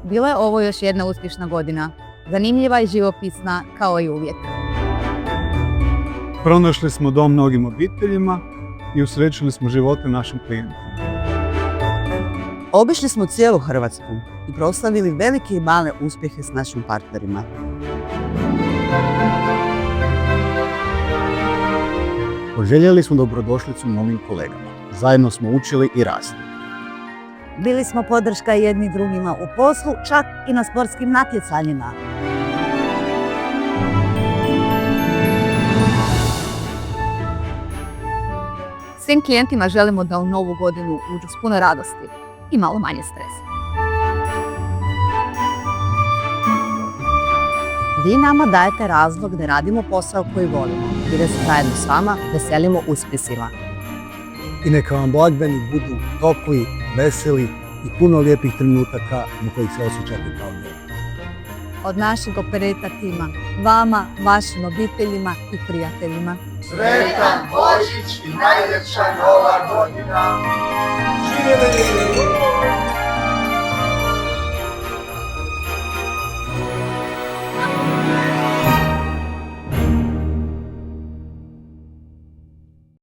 Bila je ovo još jedna uspješna godina, zanimljiva i živopisna kao i uvijek. Pronašli smo dom mnogim obiteljima i usrećili smo živote našim klijentima. Obišli smo cijelu Hrvatsku i proslavili velike i male uspjehe s našim partnerima. Poželjeli smo dobrodošlicu novim kolegama. Zajedno smo učili i rasli. Bili smo podrška jedni drugima u poslu, čak i na sportskim natjecanjima. Svim klijentima želimo da u novu godinu uđu s puno radosti i malo manje stresa. Vi nama dajete razlog da radimo posao koji volimo i da se zajedno s vama veselimo uspjesima. I neka vam blagdani budu topli, veseli i puno lijepih trenutaka na kojih se osjećate kao doma. Od našeg Opereta tima, vama, vašim obiteljima i prijateljima. Sretan Božić i najljepša nova godina! Živjeli!